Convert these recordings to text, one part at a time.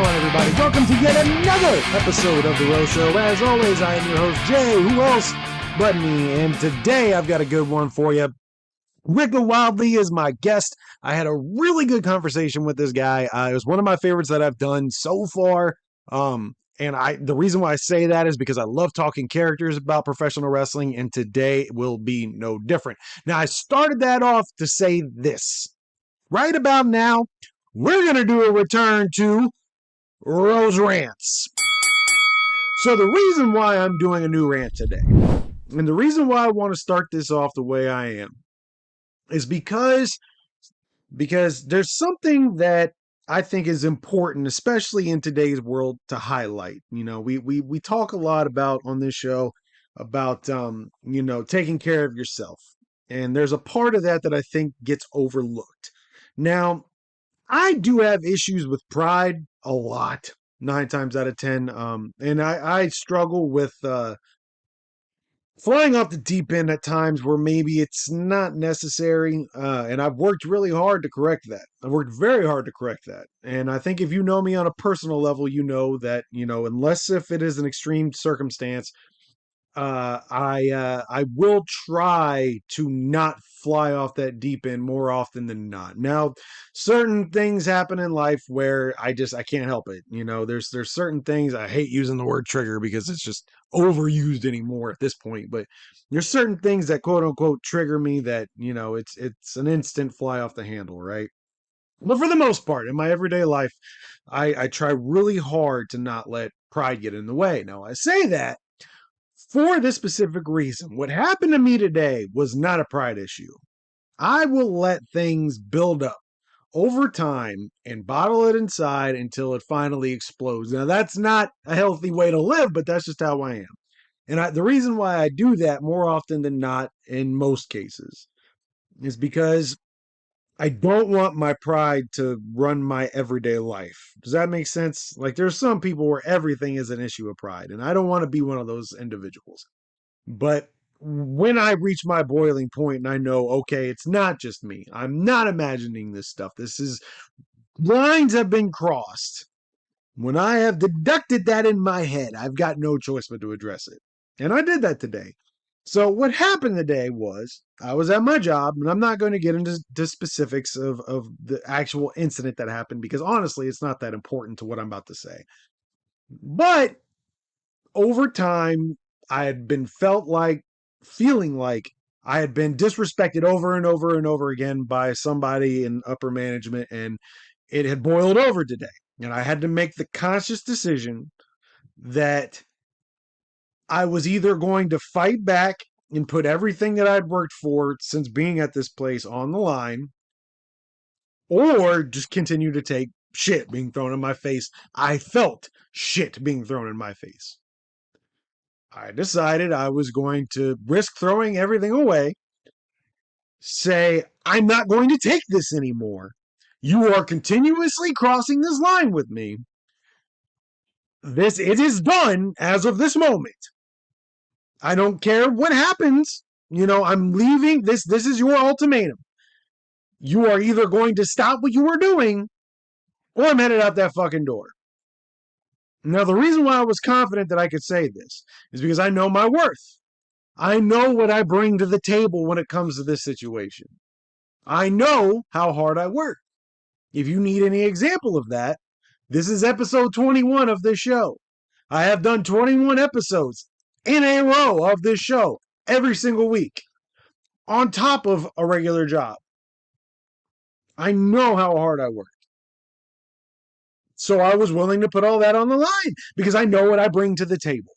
on, everybody? Welcome to yet another episode of The Row Show. As always, I am your host, Jay. Who else but me? And today, I've got a good one for you. Rika Wildlee is my guest. I had a really good conversation with this guy. It was one of my favorites that I've done so far. The reason why I say that is because I love talking characters about professional wrestling, and today will be no different. Now, I started that off to say this. Right about now, we're going to do a return to Rants. So the reason why I'm doing a new rant today, and the reason why I want to start this off the way I am, is because there's something that I think is important, especially in today's world, to highlight. You know, we talk a lot about on this show about taking care of yourself, and there's a part of that I think gets overlooked. Now, I do have issues with pride a lot, 9 times out of 10. And I struggle with flying off the deep end at times where maybe it's not necessary. And I've worked really hard to correct that. I've worked very hard to correct that. And I think if you know me on a personal level, you know that, unless if it is an extreme circumstance, I will try to not fly off that deep end more often than not. Now, certain things happen in life where I can't help it. There's certain things. I hate using the word trigger because it's just overused anymore at this point, but there's certain things that quote unquote trigger me that, it's an instant fly off the handle, right? But for the most part, in my everyday life, I try really hard to not let pride get in the way. Now, I say that for this specific reason. What happened to me today was not a pride issue. I will let things build up over time and bottle it inside until it finally explodes. Now, that's not a healthy way to live, but that's just how I am. And the reason why I do that more often than not, in most cases, is because I don't want my pride to run my everyday life. Does that make sense? Like, there's some people where everything is an issue of pride, and I don't want to be one of those individuals. But when I reach my boiling point and I know, okay, it's not just me. I'm not imagining this stuff. Lines have been crossed. When I have deducted that in my head, I've got no choice but to address it. And I did that today. So what happened today was I was at my job, and I'm not going to get into specifics of the actual incident that happened because honestly, it's not that important to what I'm about to say. But over time, I had been feeling like I had been disrespected over and over and over again by somebody in upper management, and it had boiled over today. And I had to make the conscious decision that I was either going to fight back and put everything that I'd worked for since being at this place on the line, or just continue to take shit being thrown in my face. I felt shit being thrown in my face. I decided I was going to risk throwing everything away, say, I'm not going to take this anymore. You are continuously crossing this line with me. It is done as of this moment. I don't care what happens. I'm leaving. This is your ultimatum. You are either going to stop what you are doing, or I'm headed out that fucking door. Now, the reason why I was confident that I could say this is because I know my worth. I know what I bring to the table when it comes to this situation. I know how hard I work. If you need any example of that, this is episode 21 of this show. I have done 21 episodes in a row of this show every single week on top of a regular job. I know how hard I work. So I was willing to put all that on the line because I know what I bring to the table.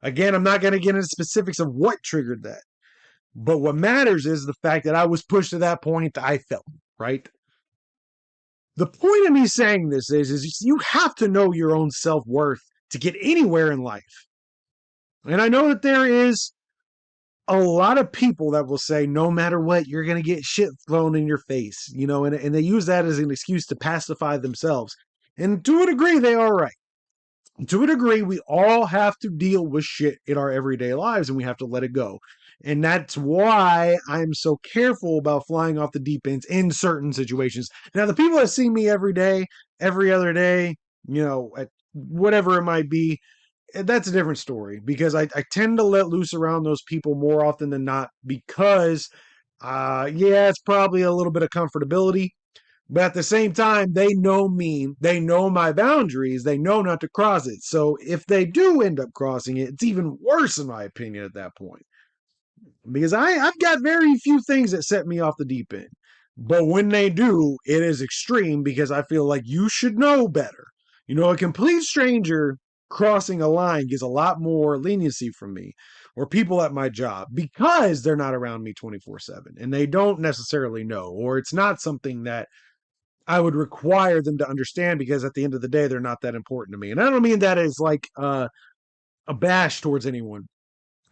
Again, I'm not going to get into specifics of what triggered that. But what matters is the fact that I was pushed to that point that I felt, right? The point of me saying this is you have to know your own self-worth to get anywhere in life. And I know that there is a lot of people that will say, no matter what, you're going to get shit thrown in your face, and they use that as an excuse to pacify themselves. And to a degree, they are right. To a degree, we all have to deal with shit in our everyday lives, and we have to let it go. And that's why I'm so careful about flying off the deep ends in certain situations. Now, the people that see me every day, every other day, at whatever it might be, that's a different story because I tend to let loose around those people more often than not because, yeah, it's probably a little bit of comfortability. But at the same time, they know me, they know my boundaries, they know not to cross it. So if they do end up crossing it, it's even worse, in my opinion, at that point. Because I've got very few things that set me off the deep end. But when they do, it is extreme because I feel like you should know better. A complete stranger crossing a line gets a lot more leniency from me or people at my job because they're not around me 24/7 and they don't necessarily know, or it's not something that I would require them to understand because at the end of the day, they're not that important to me. And I don't mean that as like a bash towards anyone.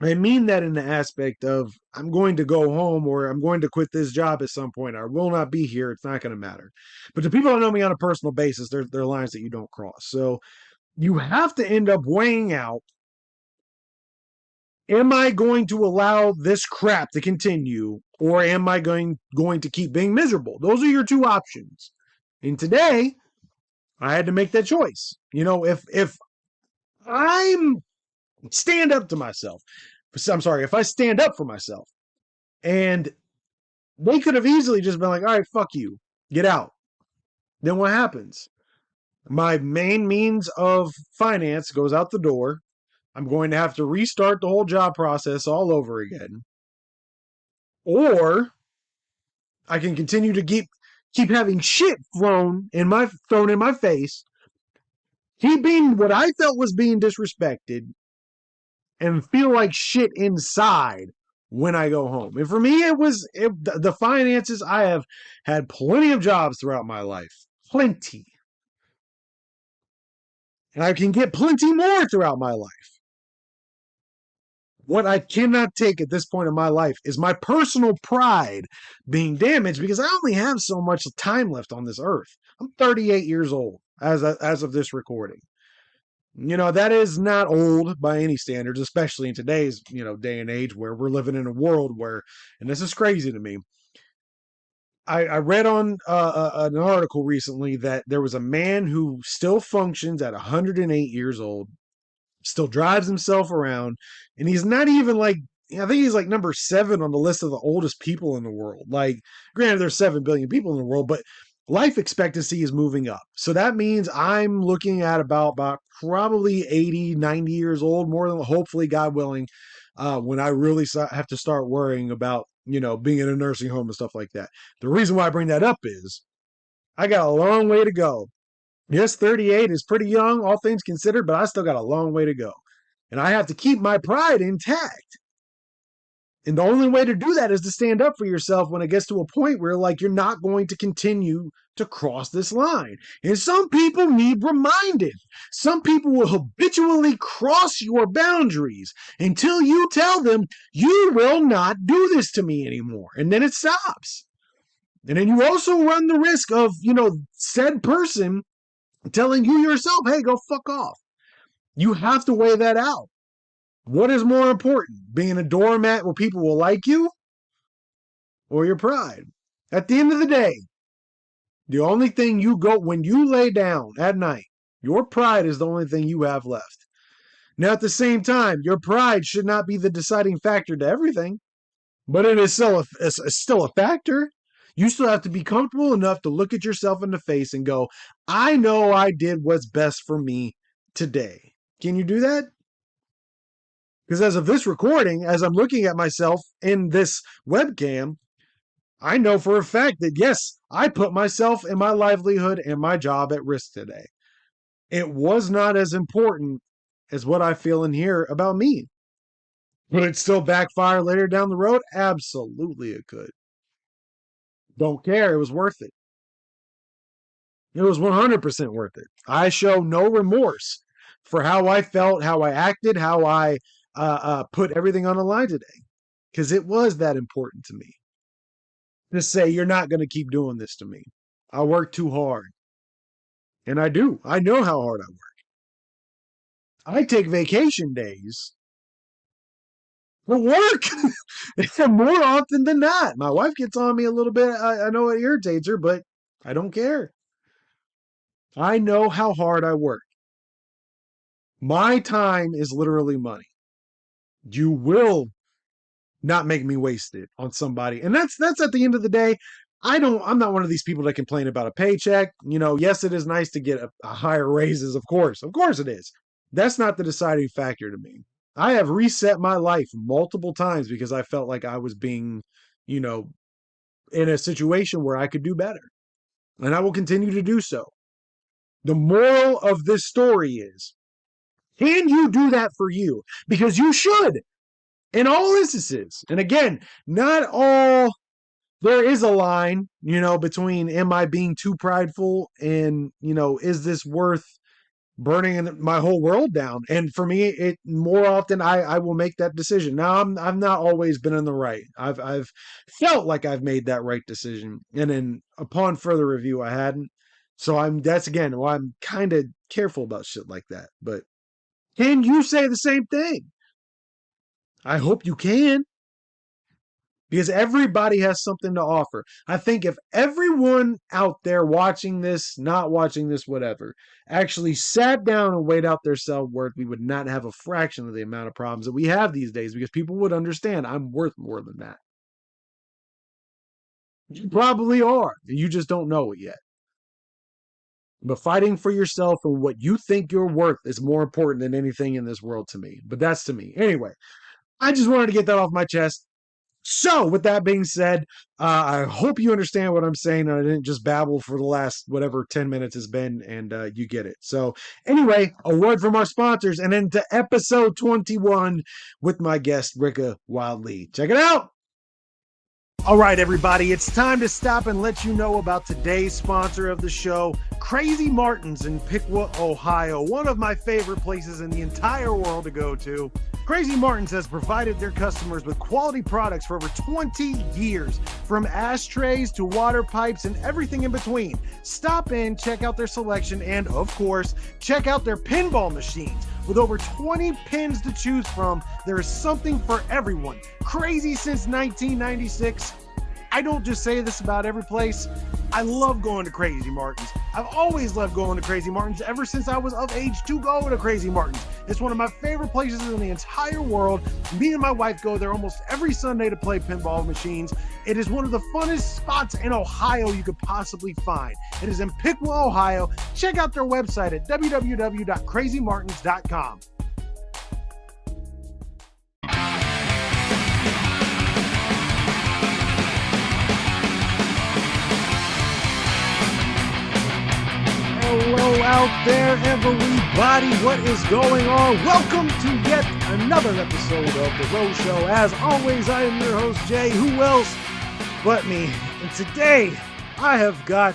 I mean that in the aspect of I'm going to go home or I'm going to quit this job at some point. I will not be here. It's not going to matter. But the people that know me on a personal basis, they're lines that you don't cross. So you have to end up weighing out, am I going to allow this crap to continue or am I going to keep being miserable? Those are your two options. And today, I had to make that choice. If I'm stand up to myself, I'm sorry, if I stand up for myself and they could have easily just been like, all right, fuck you, get out. Then what happens? My main means of finance goes out the door. I'm going to have to restart the whole job process all over again. Or I can continue to keep having shit thrown in my face, keep being what I felt was being disrespected, and feel like shit inside when I go home. And for me, the finances. I have had plenty of jobs throughout my life, plenty, and I can get plenty more throughout my life. What I cannot take at this point in my life is my personal pride being damaged because I only have so much time left on this earth. I'm 38 years old as of this recording. That is not old by any standards, especially in today's, day and age where we're living in a world where, and this is crazy to me. I read on an article recently that there was a man who still functions at 108 years old, still drives himself around, and he's not even like, I think he's like number 7 on the list of the oldest people in the world. Like, granted, there's 7 billion people in the world, but life expectancy is moving up. So that means I'm looking at about probably 80, 90 years old, more than hopefully, God willing, when I really have to start worrying about, being in a nursing home and stuff like that. The reason why I bring that up is I got a long way to go. Yes, 38 is pretty young, all things considered, but I still got a long way to go. And I have to keep my pride intact. And the only way to do that is to stand up for yourself when it gets to a point where, like, you're not going to continue to cross this line. And some people need reminded. Some people will habitually cross your boundaries until you tell them, you will not do this to me anymore. And then it stops. And then you also run the risk of, said person telling you yourself, hey, go fuck off. You have to weigh that out. What is more important, being a doormat where people will like you or your pride? At the end of the day, the only thing you go when you lay down at night, your pride is the only thing you have left. Now, at the same time, your pride should not be the deciding factor to everything, but it is still a factor. You still have to be comfortable enough to look at yourself in the face and go, I know I did what's best for me today. Can you do that? Because as of this recording, as I'm looking at myself in this webcam, I know for a fact that yes, I put myself and my livelihood and my job at risk today. It was not as important as what I feel and hear about me. Would it still backfire later down the road? Absolutely it could. Don't care. It was worth it. It was 100% worth it. I show no remorse for how I felt, how I acted, how I put everything on the line today. Because it was that important to me. To say, you're not going to keep doing this to me. I work too hard. And I do. I know how hard I work. I take vacation days for work more often than not. My wife gets on me a little bit. I know it irritates her, but I don't care. I know how hard I work. My time is literally money. You will not make me waste it on somebody. And that's at the end of the day. I'm not one of these people that complain about a paycheck. Yes, it is nice to get a higher raises, of course. Of course it is. That's not the deciding factor to me. I have reset my life multiple times because I felt like I was being, you know, in a situation where I could do better. And I will continue to do so. The moral of this story is, can you do that for you? Because you should in all instances. And again, not all, there is a line, between am I being too prideful and, is this worth burning my whole world down? And for me, it more often I will make that decision. Now I've not always been in the right. I've felt like I've made that right decision. And then upon further review, I hadn't. So that's again why I'm kind of careful about shit like that. But can you say the same thing? I hope you can, because everybody has something to offer. I think if everyone out there watching this, not watching this, whatever, actually sat down and weighed out their self-worth, we would not have a fraction of the amount of problems that we have these days, because people would understand I'm worth more than that. You probably are. You just don't know it yet. But fighting for yourself and what you think you're worth is more important than anything in this world to me. But that's to me. Anyway, I just wanted to get that off my chest. So, with that being said, I hope you understand what I'm saying, and I didn't just babble for the last whatever 10 minutes has been, and you get it. So, anyway, a word from our sponsors, and then to episode 21 with my guest, Rika Wildlee. Check it out. All right, everybody, it's time to stop and let you know about today's sponsor of the show, Crazy Martin's in Piqua, Ohio, one of my favorite places in the entire world to go to. Crazy Martin's has provided their customers with quality products for over 20 years, from ashtrays to water pipes and everything in between. Stop in, check out their selection, and of course, check out their pinball machines. With over 20 pins to choose from, there is something for everyone. Crazy since 1996. I don't just say this about every place. I love going to Crazy Martin's. I've always loved going to Crazy Martin's ever since I was of age to go to Crazy Martin's. It's one of my favorite places in the entire world. Me and my wife go there almost every Sunday to play pinball machines. It is one of the funnest spots in Ohio you could possibly find. It is in Piqua, Ohio. Check out their website at www.crazymartins.com. Hello out there, everybody. What is going on? Welcome to yet another episode of The Rose Show. As always, I am your host, Jay. Who else but me? And today, I have got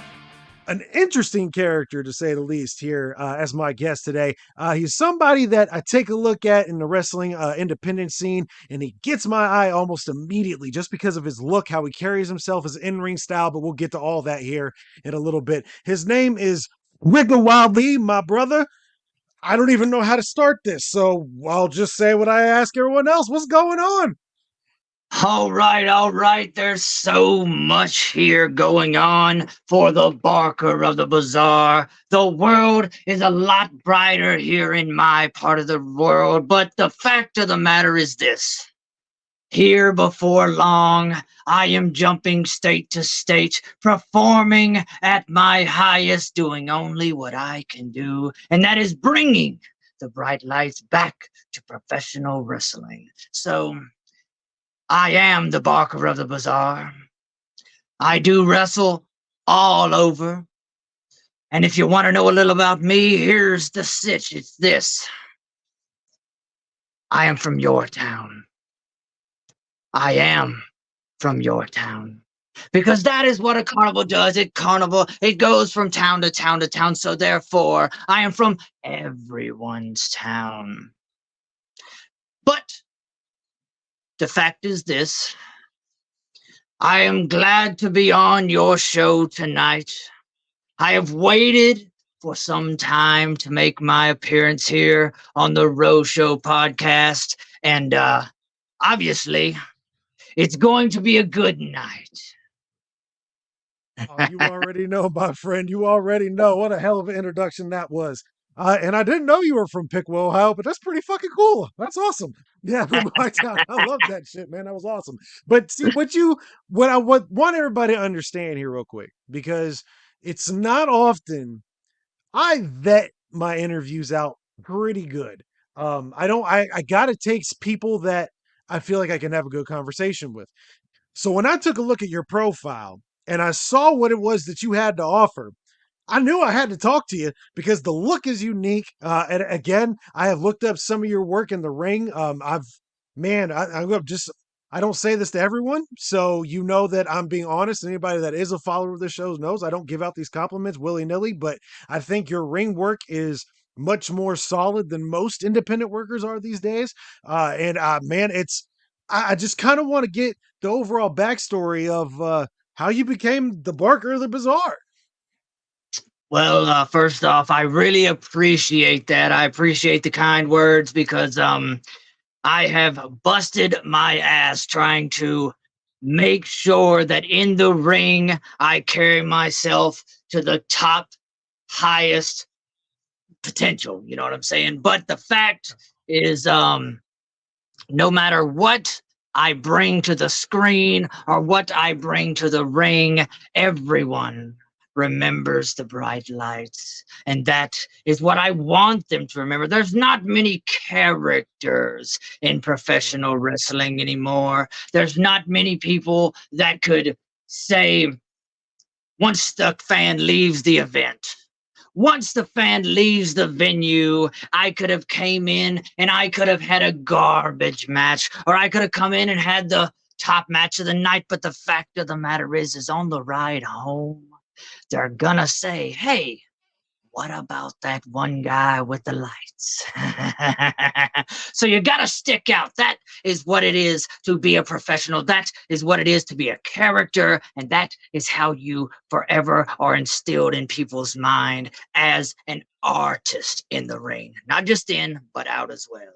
an interesting character, to say the least, here as my guest today. He's somebody that I take a look at in the wrestling independent scene, and he gets my eye almost immediately just because of his look, how he carries himself, his in-ring style, but we'll get to all that here in a little bit. His name is Rika Wildlee, my brother. I don't even know how to start this, so I'll just say what I ask everyone else. What's going on? All right. There's so much here going on for the barker of the bazaar. The world is a lot brighter here in my part of the world, but the fact of the matter is this. Here before long, I am jumping state to state, performing at my highest, doing only what I can do, and that is bringing the bright lights back to professional wrestling. So, I am the barker of the bazaar. I do wrestle all over. And if you want to know a little about me, here's the sitch. It's this. I am from your town. I am from your town. Because that is what a carnival does. It goes from town to town to town. So therefore, I am from everyone's town. But the fact is this. I am glad to be on your show tonight. I have waited for some time to make my appearance here on the Rose Show podcast. And obviously, it's going to be a good night. Oh, you already know, my friend. You already know. What a hell of an introduction that was. And I didn't know you were from Piqua, Ohio, but that's pretty fucking cool. That's awesome. Yeah, from my town. I love that shit, man. That was awesome. But see, what I want everybody to understand here, real quick, because it's not often I vet my interviews out pretty good. I gotta take people that I feel like I can have a good conversation with. So when I took a look at your profile and I saw what it was that you had to offer, I knew I had to talk to you because the look is unique. And again, I have looked up some of your work in the ring. I'm just, I don't say this to everyone. So you know that I'm being honest. Anybody that is a follower of the shows knows I don't give out these compliments willy nilly, but I think your ring work is much more solid than most independent workers are these days. Man, I just kind of want to get the overall backstory of how you became the Barker of the Bazaar. Well, first off, I really appreciate that. I appreciate the kind words because I have busted my ass trying to make sure that in the ring I carry myself to the top highest potential. You know what I'm saying? But the fact is, no matter what I bring to the screen or what I bring to the ring, everyone remembers the bright lights. And that is what I want them to remember. There's not many characters in Sure. professional wrestling anymore. There's not many people that could say, once the fan leaves the event, once the fan leaves the venue, I could have came in and I could have had a garbage match, or I could have come in and had the top match of the night. But the fact of the matter is on the ride home, they're gonna say, hey, what about that one guy with the lights? So you got to stick out. That is what it is to be a professional. That is what it is to be a character. And that is how you forever are instilled in people's mind as an artist in the ring, not just in, but out as well.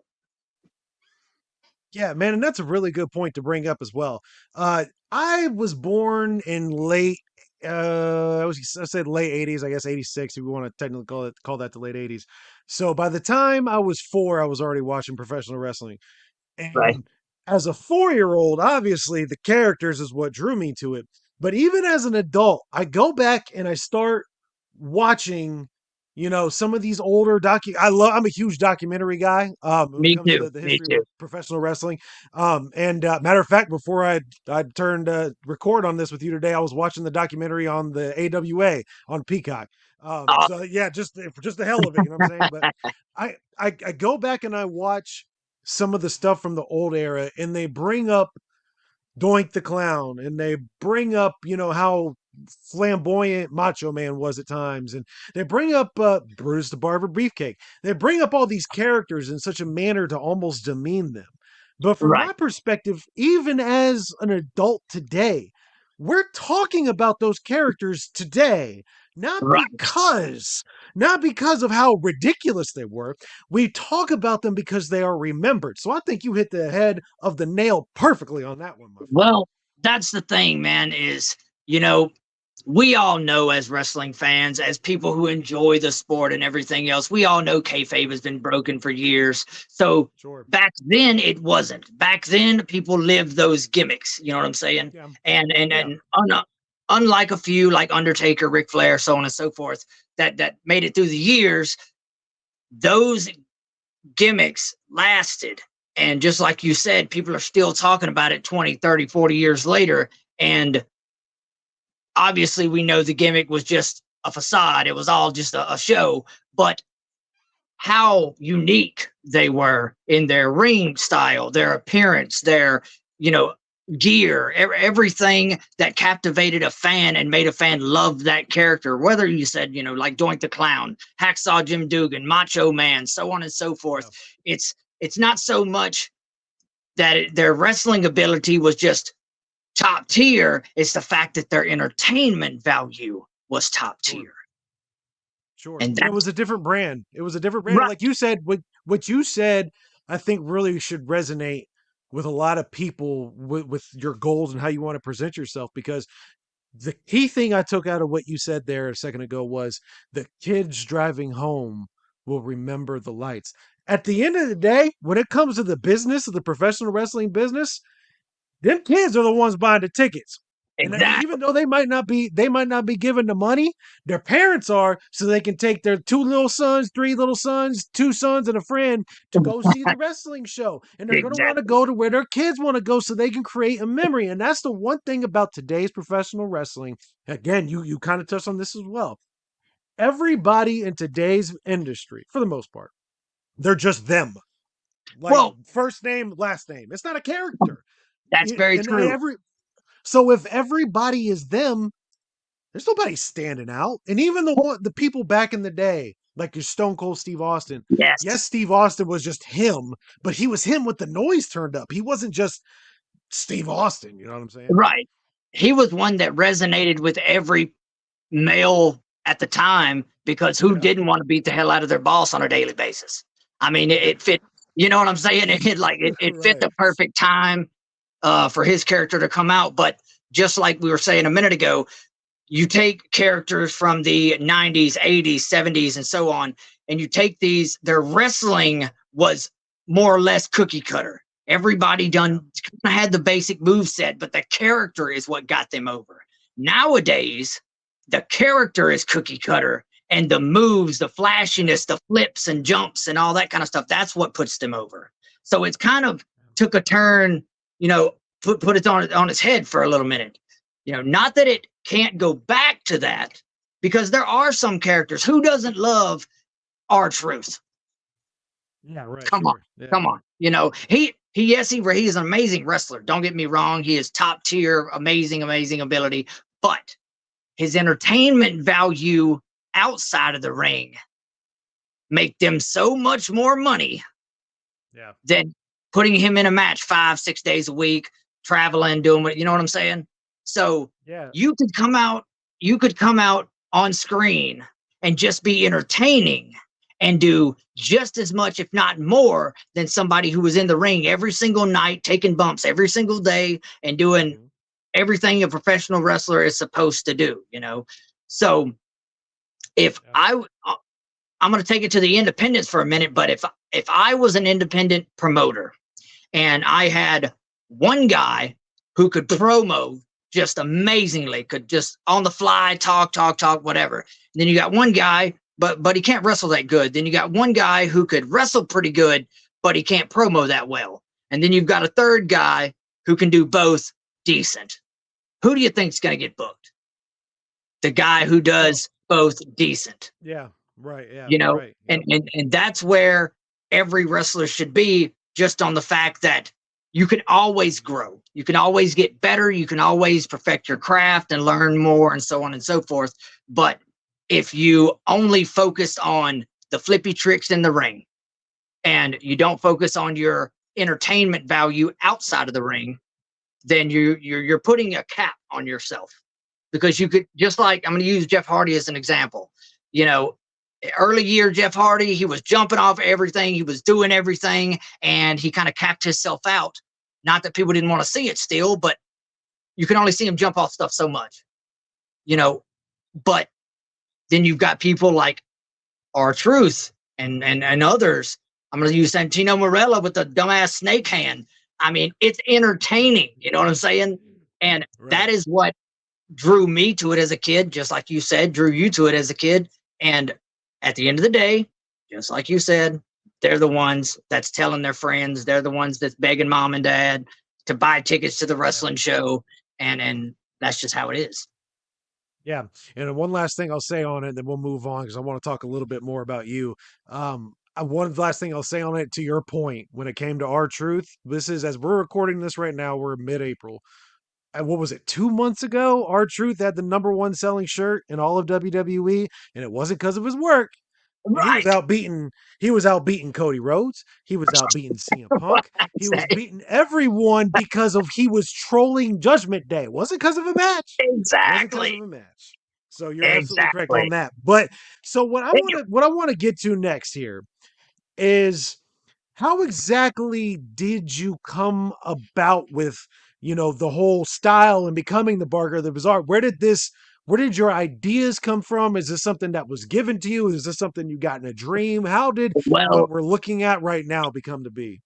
Yeah, man, and that's a really good point to bring up as well. I was born in late I said late 80s, I guess 86 if we want to technically call that the late 80s. So by the time I was 4, I was already watching professional wrestling. Right. And as a 4-year old, obviously the characters is what drew me to it. But even as an adult, I go back and I start watching, some of these older I'm a huge documentary guy when it Me comes to too. the Me history of too. professional wrestling. And Matter of fact, before I turned record on this with you today, I was watching the documentary on the AWA on Peacock. Uh, So yeah, just the hell of it, you know what I'm saying? But I go back and I watch some of the stuff from the old era and they bring up Doink the Clown and they bring up, how flamboyant Macho Man was at times. And they bring up Brutus the Barber Beefcake. They bring up all these characters in such a manner to almost demean them. But from right. my perspective, even as an adult today, we're talking about those characters today, not Right. because not because of how ridiculous they were. We talk about them because they are remembered. So I think you hit the head of the nail perfectly on that one, my friend. Well, that's the thing, man, is, you know, we all know as wrestling fans, as people who enjoy the sport and everything else, we all know kayfabe has been broken for years. So Sure. back then it wasn't. Back then people lived those gimmicks. You know what I'm saying? Yeah. And and Yeah. and un- unlike a few like Undertaker, Ric Flair, so on and so forth, that made it through the years, those gimmicks lasted. And just like you said, people are still talking about it 20, 30, 40 years later. And obviously we know the gimmick was just a facade. It was all just a show, but how unique they were in their ring style, their appearance, their, you know, gear, everything that captivated a fan and made a fan love that character. Whether you said, like Doink the Clown, Hacksaw Jim Dugan, Macho Man, so on and so forth. Yeah. It's not so much that their wrestling ability was just top tier, it's the fact that their entertainment value was top Sure. tier. Sure. And And it that's was a different brand. It was a different brand. And right. like you said, what you said, I think really should resonate with a lot of people with your goals and how you want to present yourself because The key thing I took out of what you said there a second ago was the kids driving home will remember the lights. At the end of the day, when it comes to the business of the professional wrestling business, them kids are the ones buying the tickets. And Exactly. even though they might not be given the money, their parents are, so they can take their two little sons, three little sons, two sons, and a friend to go see the wrestling show. And they're going to want to Exactly. go to where their kids want to go so they can create a memory. And that's the one thing about today's professional wrestling. Again, you kind of touched on this as well. Everybody in today's industry, for the most part, they're just them. Like Well, first name, last name. It's not a character. that's very And true. every so if everybody is them, there's nobody standing out. And even the people back in the day, like your Stone Cold Steve Austin, yes, Yes. Steve Austin was just him, but he was him with the noise turned up. He wasn't just Steve Austin. You know what I'm saying? Right. He was one that resonated with every male at the time because who Yeah. didn't want to beat the hell out of their boss on a daily basis? I mean, it fit. You know what I'm saying? It fit Right. the perfect time for his character to come out. But just like we were saying a minute ago, you take characters from the 90s, 80s, 70s, and so on, and you take these, their wrestling was more or less cookie cutter. Everybody Yeah. done had the basic move set, but the character is what got them over. Nowadays, the character is cookie cutter, and the moves, the flashiness, the flips and jumps and all that kind of stuff, that's what puts them over. So it's kind of took a turn, you know, put it on its head for a little minute. Not that it can't go back to that, because there are some characters who doesn't love R-Truth. Yeah. Right. Come on, Sure. Yeah. come on. He is an amazing wrestler. Don't get me wrong. He is top tier, amazing, amazing ability. But his entertainment value outside of the ring make them so much more money Yeah. than putting him in a match 5, 6 days a week, traveling, doing what, you know what I'm saying? So Yeah. you could come out, you could come out on screen and just be entertaining and do just as much, if not more, than somebody who was in the ring every single night, taking bumps every single day and doing Mhm. everything a professional wrestler is supposed to do. So if Yeah. I'm going to take it to the independents for a minute, but if I was an independent promoter and I had one guy who could promo just amazingly, could just on the fly talk, whatever. And then you got one guy, but he can't wrestle that good. Then you got one guy who could wrestle pretty good, but he can't promo that well. And then you've got a third guy who can do both decent. Who do you think is going to get booked? The guy who Well. does both decent. Yeah. Right. Yeah. you know Right. and Yep. and that's where every wrestler should be, just on the fact that you can always grow, you can always get better, you can always perfect your craft and learn more and so on and so forth. But if you only focus on the flippy tricks in the ring and you don't focus on your entertainment value outside of the ring, then you're putting a cap on yourself. Because you could, just like, I'm going to use Jeff Hardy as an example. You know, early year Jeff Hardy, he was jumping off everything, he was doing everything, and he kind of capped himself out. Not that people didn't want to see it still, but you can only see him jump off stuff so much, you know. But then you've got people like R-Truth and others. I'm going to use Santino Morella with the dumbass snake hand. I mean, it's entertaining. You know what I'm saying? And that Right. is what drew me to it as a kid, just like you said, drew you to it as a kid. And at the end of the day, just like you said, they're the ones that's telling their friends, they're the ones that's begging mom and dad to buy tickets to the Yeah. wrestling show. And that's just how it is. Yeah. And then one last thing I'll say on it, then we'll move on because I want to talk a little bit more about you. One last thing I'll say on it to your point when it came to R-Truth. This is, as we're recording this right now, we're mid-April. What was it, 2 months ago? R-Truth had the number one selling shirt in all of WWE, and it wasn't because of his work. He was Right. out beating he was out beating Cody Rhodes. He was out beating CM Punk. He was beating everyone because of he was trolling Judgment Day. It wasn't because of a match. It wasn't because of Exactly. a match. So you're absolutely correct on Exactly. that. But so what I want to get to next here is how exactly did you come about with the whole style and becoming the Barker of the Bazaar? Where did your ideas come from? Is this something that was given to you? Is this something you got in a dream? How did what Well, we're looking at right now become to be?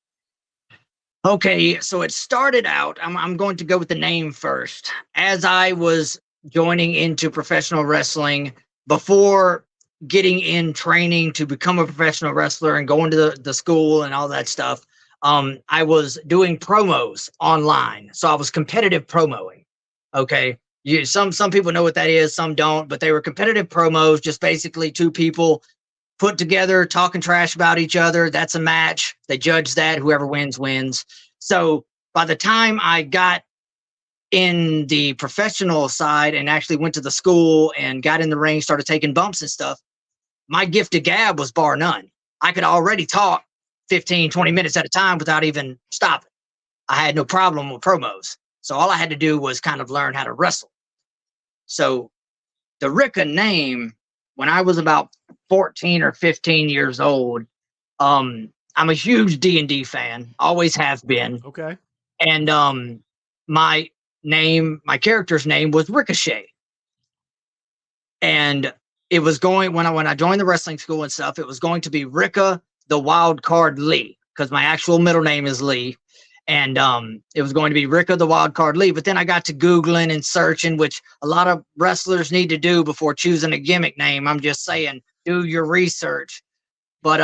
okay, so it started out, I'm going to go with the name first. As I was joining into professional wrestling, before getting in training to become a professional wrestler and going to the school and all that stuff, I was doing promos online. So I was competitive promoing. Okay. Some people know what that is, some don't, but they were competitive promos, just basically two people put together, talking trash about each other. That's a match. They judge that. Whoever wins, wins. So by the time I got in the professional side and actually went to the school and got in the ring, started taking bumps and stuff, my gift of gab was bar none. I could already talk 15, 20 minutes at a time without even stopping. I had no problem with promos. So all I had to do was kind of learn how to wrestle. So the Rika name, when I was about 14 or 15 years old, I'm a huge D&D fan, always have been. Okay. And my my character's name was Ricochet. And it was going when I joined the wrestling school and stuff, it was going to be Rika the Wild Card Lee, because my actual middle name is Lee. And it was going to be Rika the Wild Card Lee. But then I got to Googling and searching, which a lot of wrestlers need to do before choosing a gimmick name. I'm just saying, do your research. But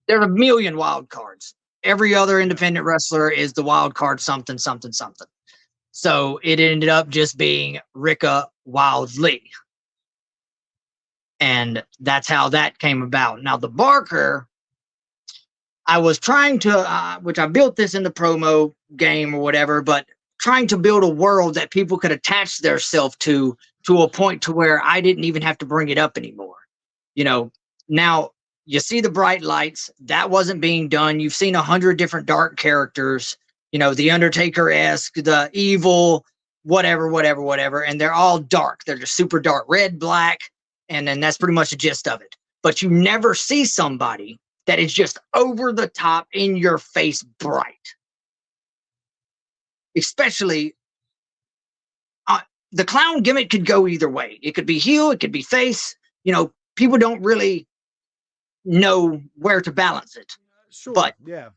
there's a million wild cards. Every other Yeah. independent wrestler is the wild card something, something, something. So it ended up just being Rika Wildlee. And that's how that came about. Now, the Barker, I was trying to, which I built this in the promo game or whatever, but trying to build a world that people could attach themselves to a point to where I didn't even have to bring it up anymore. You know, now you see the bright lights, that wasn't being done. You've seen 100 different dark characters, the Undertaker-esque, the evil, whatever, whatever, whatever. And they're all dark. They're just super dark, red, black. And then that's pretty much the gist of it. But you never see somebody that is just over the top, in your face, bright. Especially the clown gimmick could go either way. It could be heel, it could be face. People don't really know where to balance it. Sure. But Yeah.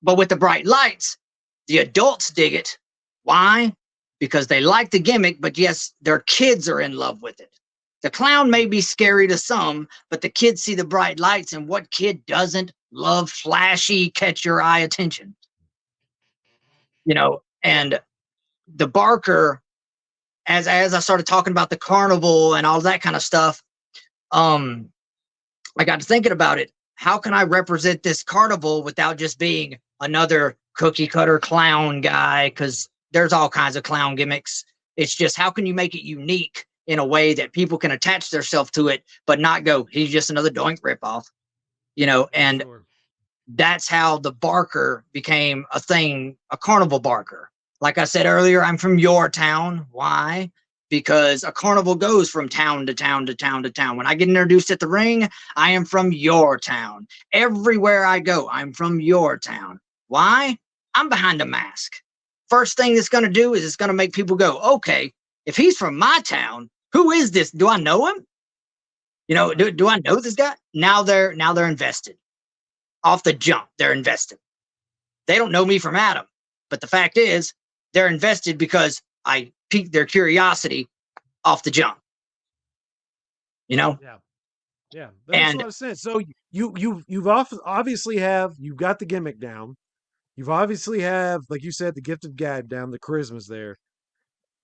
but with the bright lights, the adults dig it. Why? Because they like the gimmick, but yes, their kids are in love with it. The clown may be scary to some, but the kids see the bright lights, and what kid doesn't love flashy, catch your eye attention? And the Barker, as I started talking about the carnival and all that kind of stuff, I got to thinking about it. How can I represent this carnival without just being another cookie cutter clown guy? Because there's all kinds of clown gimmicks. It's just, how can you make it unique in a way that people can attach themselves to it, but not go, he's just another Doink ripoff, and Sure. that's how the Barker became a thing, a carnival Barker. Like I said earlier, I'm from your town. Why? Because a carnival goes from town to town to town to town. When I get introduced at the ring, I am from your town. Everywhere I go, I'm from your town. Why? I'm behind a mask. First thing it's going to do is it's going to make people go, okay, if he's from my town, who is this? Do I know him? Do I know this guy? Now they're invested. Off the jump, they're invested. They don't know me from Adam, but the fact is, they're invested because I piqued their curiosity off the jump. Yeah. Yeah. That makes a And lot of sense. So you've obviously you've got the gimmick down. You've obviously have, like you said, the gift of gab down. The charisma's there.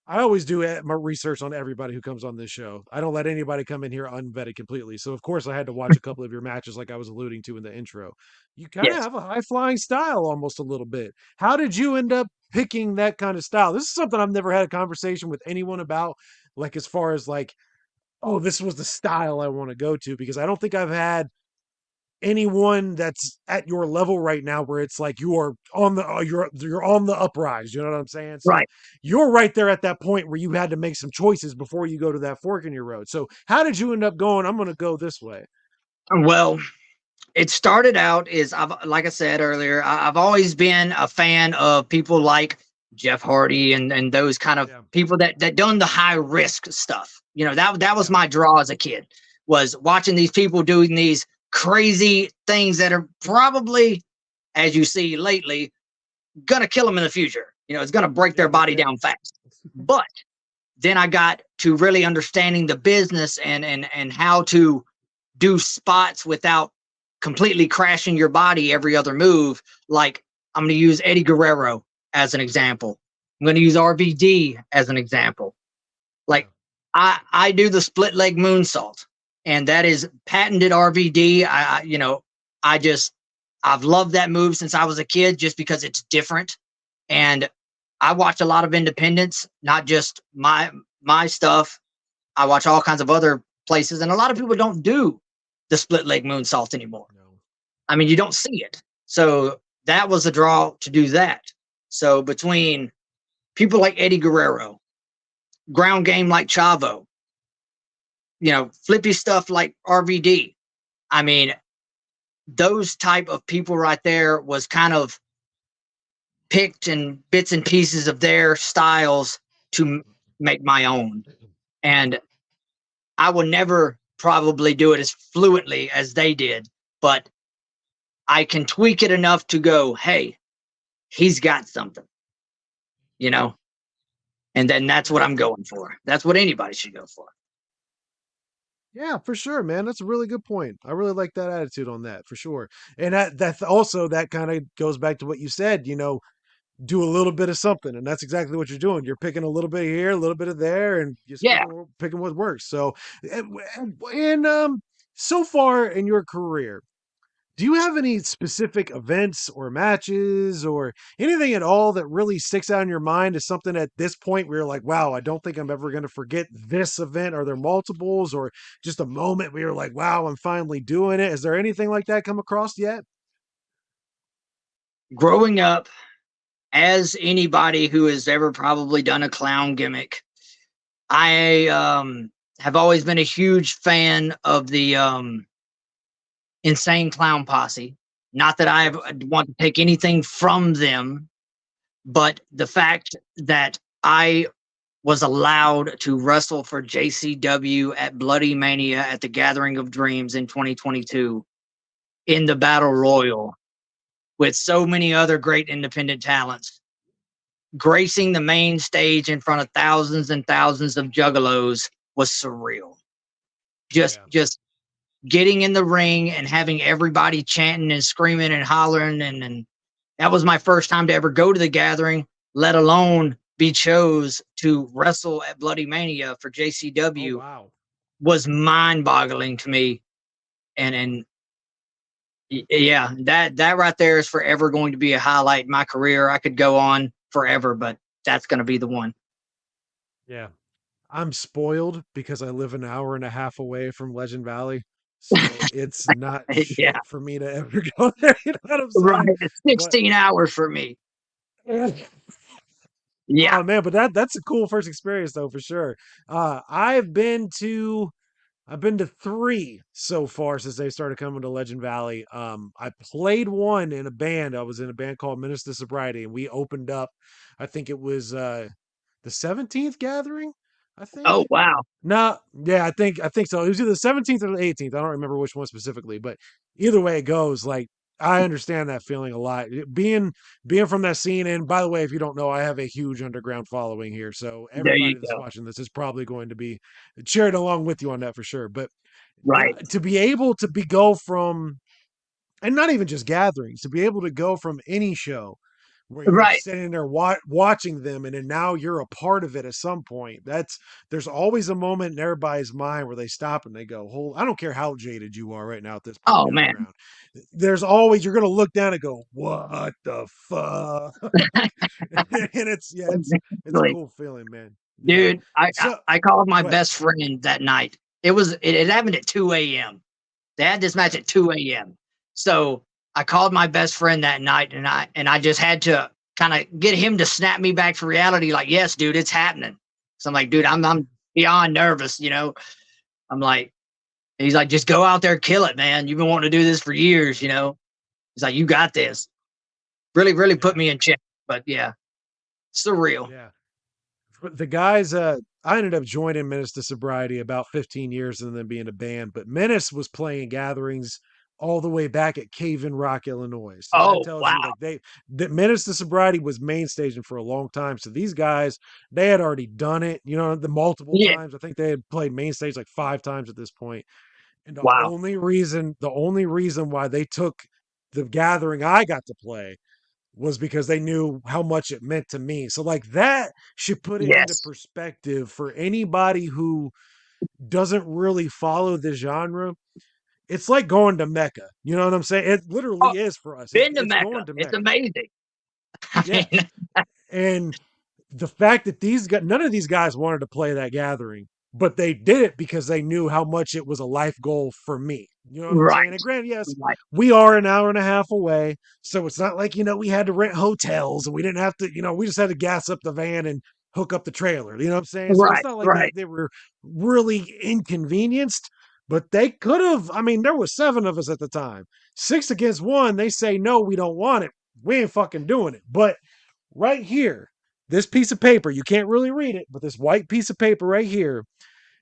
I always do my research on everybody who comes on this show. I don't let anybody come in here unvetted completely. So of course I had to watch a couple of your matches, like I was alluding to in the intro. You kind of yes, have a high flying style, almost a little bit. How did you end up picking that kind of style? This is something I've never had a conversation with anyone about, like as far as like, oh, this was the style I want to go to, because I don't think I've had anyone that's at your level right now where it's like you are on the you're on the uprise, you know what I'm saying? So right. you're right there at that point where you had to make some choices before you go to that fork in your road. So how did you end up going, I'm going to go this way? Well, it started out like I said earlier, I've always been a fan of people like Jeff Hardy and those kind of Yeah. people that done the high risk stuff. That was Yeah. my draw as a kid, was watching these people doing these crazy things that are probably, as you see lately, gonna kill them in the future. It's gonna break Yeah. their No body kidding. down fast. But then I got to really understanding the business and how to do spots without completely crashing your body every other move. Like, I'm going to use Eddie Guerrero as an example. I'm going to use RVD as an example. Yeah. Like, I do the split leg moonsault, and that is patented RVD. I just I've loved that move since I was a kid, just because it's different. And I watch a lot of independents, not just my stuff. I watch all kinds of other places, and a lot of people don't do the split leg moonsault anymore. No. I mean, you don't see it. So that was a draw to do that. So between people like Eddie Guerrero, ground game like Chavo, flippy stuff like RVD. I mean, those type of people right there was kind of picked and bits and pieces of their styles to make my own. And I will never probably do it as fluently as they did, but I can tweak it enough to go, hey, he's got something, you know? And then that's what I'm going for. That's what anybody should go for. Yeah, for sure, man. That's a really good point. I really like that attitude on that, for sure. And that also, that kind of goes back to what you said, do a little bit of something, and that's exactly what you're doing. You're picking a little bit here, a little bit of there, and just Yeah. picking what works. So, and so far in your career, do you have any specific events or matches or anything at all that really sticks out in your mind as something at this point where you're like, wow, I don't think I'm ever going to forget this event? Are there multiples or just a moment where you're like, wow, I'm finally doing it? Is there anything like that come across yet? Growing up, as anybody who has ever probably done a clown gimmick, I have always been a huge fan of the Insane Clown Posse. Not that I Yes. want to take anything from them, but the fact that I was allowed to wrestle for JCW at Bloody Mania at the Gathering of Dreams in 2022 in the Battle Royal with so many other great independent talents, gracing the main stage in front of thousands and thousands of juggalos was surreal. Just Yeah. just getting in the ring and having everybody chanting and screaming and hollering, and that was my first time to ever go to the gathering, let alone be chose to wrestle at Bloody Mania for Oh, JCW, wow. was mind-boggling to me. And yeah, that right there is forever going to be a highlight in my career. I could go on forever, but that's going to be the one. Yeah. I'm spoiled because I live an hour and a half away from Legend Valley. So it's not Yeah, shit for me to ever go there. You know what I'm right. saying? It's But 16 hours for me. Yeah. oh man, but that's a cool first experience though, for sure. I've been to three so far since they started coming to Legend Valley. I played one in a band. I was in a band called Minister Sobriety, and we opened up. I think it was the 17th gathering. I think. Oh, wow. No, yeah, I think so. It was either the 17th or the 18th. I don't remember which one specifically, but either way it goes, like I understand that feeling a lot. Being from that scene, and by the way, if you don't know, I have a huge underground following here. So There you everybody that's go. watching this is probably going to be cheering along with you on that for sure. But Right. to be able to go from, and not even just gatherings, to be able to go from any show where you're Right. sitting there watching them, and then now you're a part of it at some point. There's always a moment in everybody's mind where they stop and they go, "Hold!" I don't care how jaded you are right now at this point in Oh, the man. underground. There's always, you're gonna look down and go, "What the fuck?" And it's a Exactly. cool feeling, man. Yeah. Dude, So I called my go ahead. best friend that night. It happened at 2 a.m. They had this match at 2 a.m. So I called my best friend that night, and I just had to kind of get him to snap me back to reality. Like, yes, dude, it's happening. So I'm like, dude, I'm beyond nervous. I'm like, he's like, just go out there, kill it, man. You've been wanting to do this for years. He's like, you got this. Really, really put Yeah. me in check. But yeah, Surreal. Yeah. The guys, I ended up joining Menace to Sobriety about 15 years and then being a band, but Menace was playing gatherings all the way back at Cave in Rock, Illinois. So that Oh, tells wow. you like that Menace to Sobriety was main staging for a long time. So these guys, they had already done it, the multiple Yeah. times. I think they had played main stage like 5 times at this point. And Wow. the only reason why they took the gathering I got to play was because they knew how much it meant to me. So like that should put it into Yes. perspective for anybody who doesn't really follow the genre. It's like going to Mecca. You know what I'm saying? It Oh, literally is for us. been to It's Mecca. going to It's Mecca. amazing. I Yeah. mean, And the fact that these guys, none of these guys wanted to play that gathering, but they did it because they knew how much it was a life goal for me. You know what I'm saying? right. And granted, yes, Right. we are an hour and a half away. So it's not like, we had to rent hotels and we didn't have to, we just had to gas up the van and hook up the trailer. You know what I'm saying? So it's Right. not like Right. they were really inconvenienced, but they could have. I mean, there was 7 of us at the time. 6 against 1, they say, no, we don't want it. We ain't fucking doing it. But right here, this piece of paper, you can't really read it, but this white piece of paper right here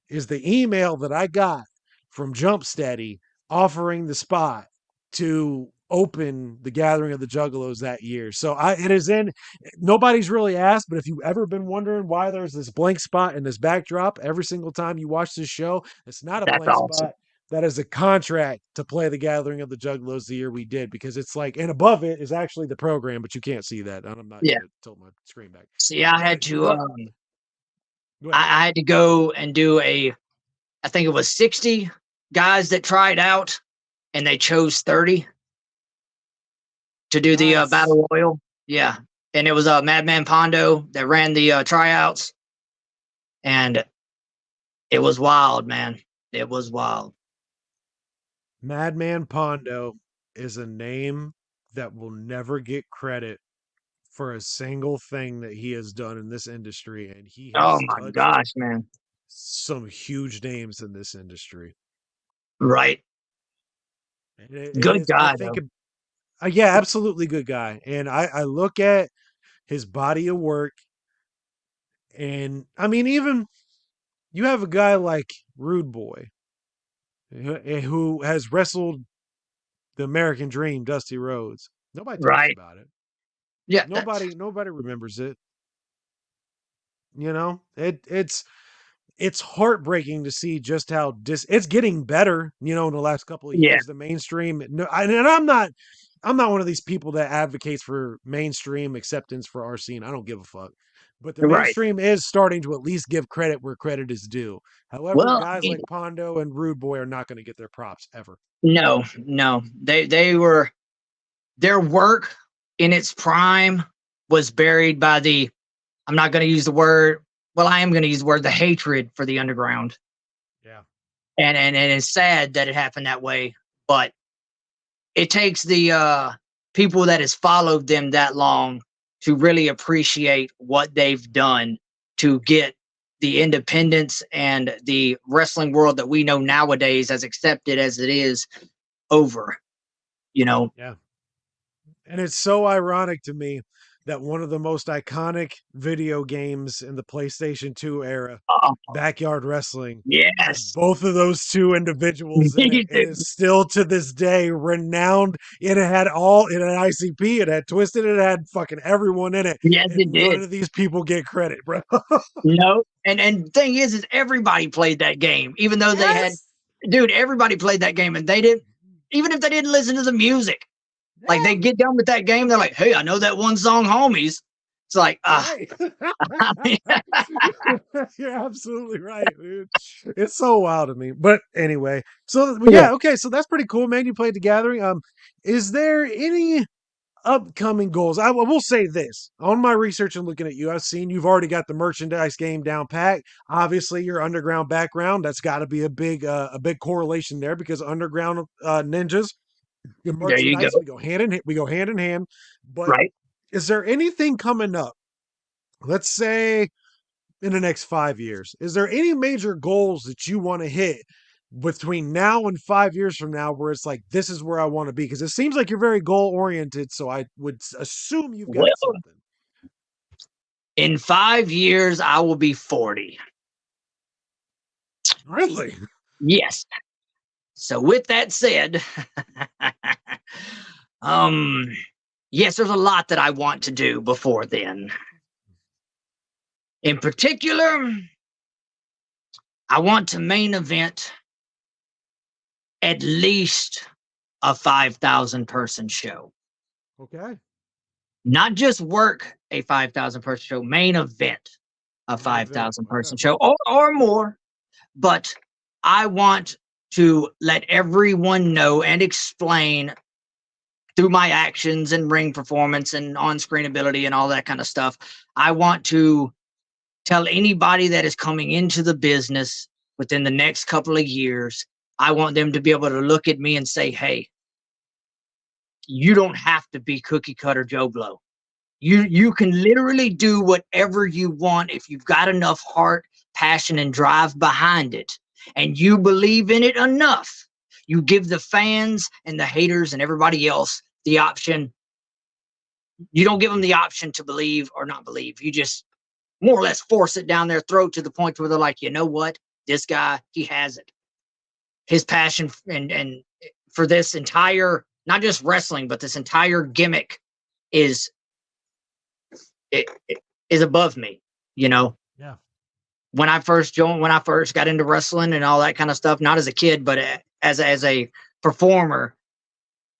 is the email that I got from Jumpsteady offering the spot to open the gathering of the Juggalos that year. So it is in. Nobody's really asked, but if you've ever been wondering why there's this blank spot in this backdrop every single time you watch this show, it's not a That's blank awesome. spot. That is a contract to play the gathering of the Juggalos the year we did, because it's like, and above it is actually the program, but you can't see that. And I'm not Yeah. here to tilt my screen back. See, I had But to go ahead. I had to go and do I think it was 60 guys that tried out and they chose 30 to do the Nice. battle royal. Yeah. And it was Madman Pondo that ran the tryouts, and it was wild, man. It was wild. Madman Pondo is a name that will never get credit for a single thing that he has done in this industry, and he Oh has my touched gosh, man. some huge names in this industry. Right. And it Good is, I guy think, though. yeah, absolutely good guy. And I look at his body of work, and I mean, even you have a guy like Rude Boy, who has wrestled the American Dream, Dusty Rhodes. Nobody talks Right. about it. Yeah. Nobody remembers it. It's heartbreaking to see just how it's getting better, in the last couple of Yeah. years. The mainstream, no, and I'm not one of these people that advocates for mainstream acceptance for our scene. I don't give a fuck. But the Right. mainstream is starting to at least give credit where credit is due. However, Well, I guys mean, like Pondo and Rude Boy are not going to get their props ever. no, no. They were their work in its prime was buried by the I'm not going to use the word. Well, I am going to use the word the hatred for the underground, Yeah. and it's sad that it happened that way. But it takes the people that has followed them that long to really appreciate what they've done to get the independence and the wrestling world that we know nowadays, as accepted as it is, over. You know, Yeah. And it's so ironic to me that one of the most iconic video games in the PlayStation 2 era, oh, Backyard Wrestling, has yes, both of those two individuals in it me and too. is still to this day renowned. It had ICP, it had Twisted, it had fucking everyone in it. Yes, it And none did. of these people get credit, bro. No, and thing is everybody played that game, even though they had, Yes. dude, everybody played that game, and they didn't, even if they didn't listen to the music, like they Yeah. get done with that game, they're like, hey, I know that one song, homies. It's like, Right. You're absolutely right, dude. It's so wild to me. But anyway, so yeah, yeah, okay, so that's pretty cool, man. You played the gathering. Is there any upcoming goals? I will say this. On my research and looking at you, I've seen you've already got the merchandise game down pat. Obviously, your underground background, that's got to be a big correlation there, because underground ninjas, your there you go. merchandise, we go hand in hand. But Right. is there anything coming up? Let's say in the next 5 years? Is there any major goals that you want to hit between now and 5 years from now where it's like, this is where I want to be? Because it seems like you're very goal oriented. So I would assume you've got Well, something. In 5 years, I will be 40. Really? Yes. So with that said, um, yes, there's a lot that I want to do before then. In particular, I want to main event at least a 5,000 person show. Okay. Not just work a 5,000 person show, main event a Main event. 5,000 Okay. person show or more. But I want to let everyone know and explain through my actions and ring performance and on screen ability and all that kind of stuff. I want to tell anybody that is coming into the business within the next couple of years, I want them to be able to look at me and say, hey, you don't have to be cookie cutter Joe Blow. You can literally do whatever you want if you've got enough heart, passion, and drive behind it, and you believe in it enough. You give the fans and the haters and everybody else the option. You don't give them the option to believe or not believe. You just more or less force it down their throat to the point where they're like, you know what? This guy, he has it. His passion and for this entire, not just wrestling, but this entire gimmick is it is above me, you know. Yeah. When I first got into wrestling and all that kind of stuff, not as a kid, but as a performer,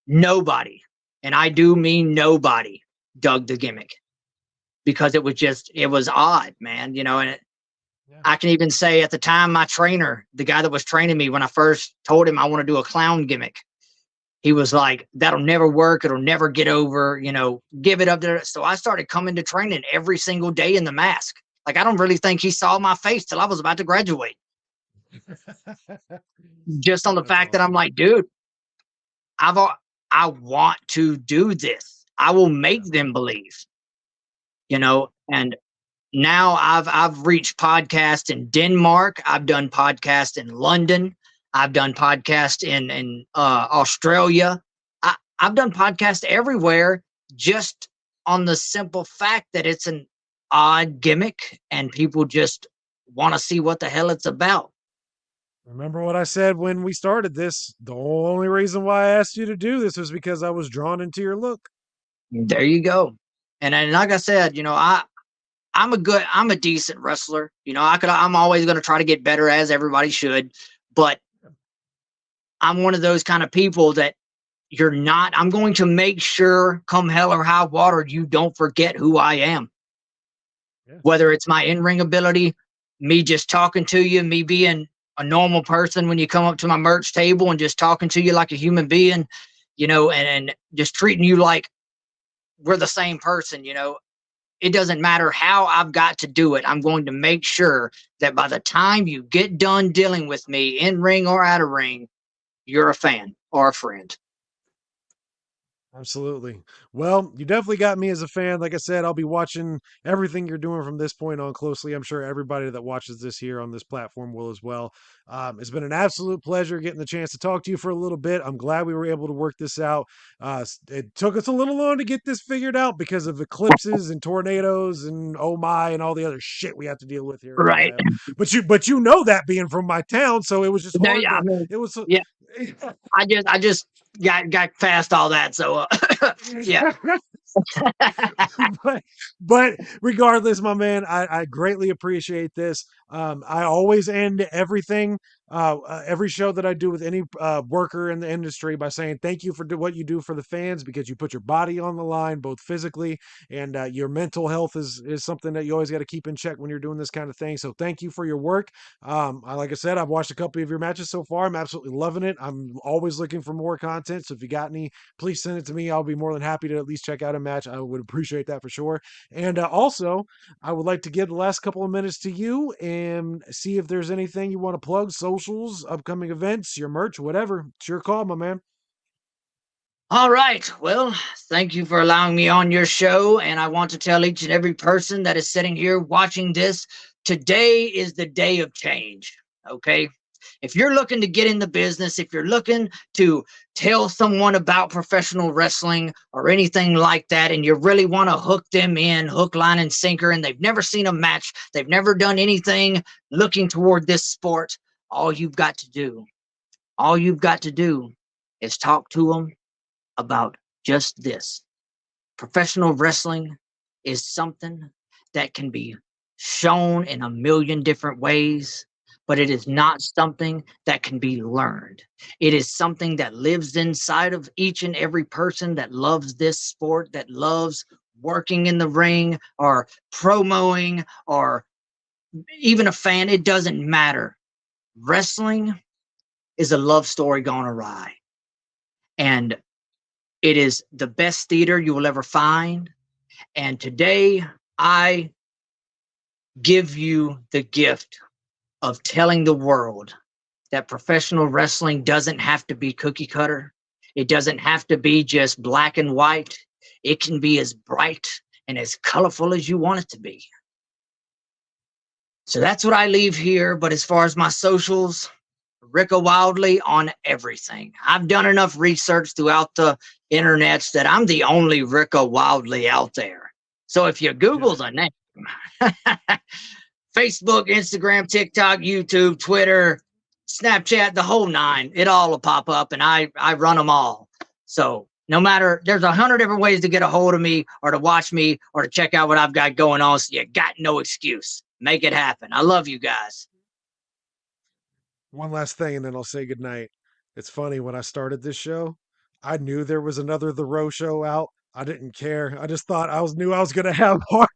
nobody, and I do mean nobody, dug the gimmick because it was odd, man, you know. And Yeah. I can even say at the time, my trainer, the guy that was training me, when I first told him I want to do a clown gimmick, he was like, that'll never work. It'll never get over, you know, give it up there. So I started coming to training every single day in the mask. Like, I don't really think he saw my face till I was about to graduate. Just on the That's fact that I'm awesome. like, dude, I want to do this. I will make Yeah. them believe, you know. And now I've reached podcast in Denmark. I've done podcast in London. I've done podcast in Australia. I've done podcast everywhere, just on the simple fact that it's an odd gimmick and people just want to see what the hell it's about. Remember what I said when we started this? The only reason why I asked you to do this was because I was drawn into your look. There you go. And like I said, you know, I'm a decent wrestler. You know, I'm always going to try to get better, as everybody should, but I'm one of those kind of people that you're not. I'm going to make sure, come hell or high water, you don't forget who I am. Yeah. Whether it's my in-ring ability, me just talking to you, me being a normal person when you come up to my merch table and just talking to you like a human being, you know, and just treating you like we're the same person, you know. It doesn't matter how I've got to do it. I'm going to make sure that by the time you get done dealing with me in ring or out of ring, you're a fan or a friend. Absolutely. Well, you definitely got me as a fan. Like I said, I'll be watching everything you're doing from this point on closely. I'm sure everybody that watches this here on this platform will as well. It's been an absolute pleasure getting the chance to talk to you for a little bit. I'm glad we were able to work this out. It took us a little long to get this figured out because of eclipses and tornadoes and oh my and all the other shit we have to deal with here in Right. Ohio. But you know that being from my town, so it was just There, hard yeah, I to. mean, It was. yeah. I just got past all that. So yeah. but regardless, my man, I greatly appreciate this. I always end every show that I do with any worker in the industry by saying thank you for what you do for the fans, because you put your body on the line, both physically and your mental health is something that you always got to keep in check when you're doing this kind of thing. So thank you for your work. Like I said, I've watched a couple of your matches so far. I'm absolutely loving it. I'm always looking for more content. So if you got any, please send it to me. I'll be more than happy to at least check out a match. I would appreciate that for sure. And also, I would like to give the last couple of minutes to you and see if there's anything you want to plug, socials, upcoming events, your merch, whatever. It's your call, my man. All right. Well, thank you for allowing me on your show. And I want to tell each and every person that is sitting here watching this, today is the day of change. Okay. If you're looking to get in the business, if you're looking to tell someone about professional wrestling or anything like that, and you really want to hook them in, hook, line, and sinker, and they've never seen a match, they've never done anything looking toward this sport, all you've got to do, all you've got to do is talk to them about just this. Professional wrestling is something that can be shown in a million different ways, but it is not something that can be learned. It is something that lives inside of each and every person that loves this sport, that loves working in the ring or promoing or even a fan. It doesn't matter. Wrestling is a love story gone awry. And it is the best theater you will ever find. And today, I give you the gift of telling the world that professional wrestling doesn't have to be cookie cutter. It doesn't have to be just black and white. It can be as bright and as colorful as you want it to be. So that's what I leave here. But as far as my socials, Rika Wildlee on everything. I've done enough research throughout the internets that I'm the only Rika Wildlee out there. So if you Google the name, Facebook, Instagram, TikTok, YouTube, Twitter, Snapchat, the whole nine, it all will pop up, and I run them all. So no matter, there's 100 different ways to get a hold of me or to watch me or to check out what I've got going on. So you got no excuse. Make it happen. I love you guys. One last thing, and then I'll say goodnight. It's funny, when I started this show, I knew there was another The Row show out. I didn't care. I just thought knew I was gonna have hard.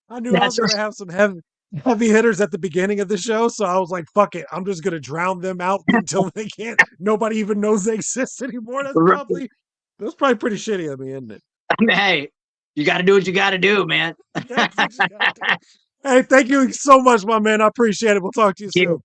I knew I was That's gonna have some heavy hitters at the beginning of the show, so I was like, "Fuck it, I'm just gonna drown them out until they can't. Nobody even knows they exist anymore." That's probably pretty shitty of me, isn't it? Hey, you got to do what you got to do, man. Hey, thank you so much, my man. I appreciate it. We'll talk to you soon.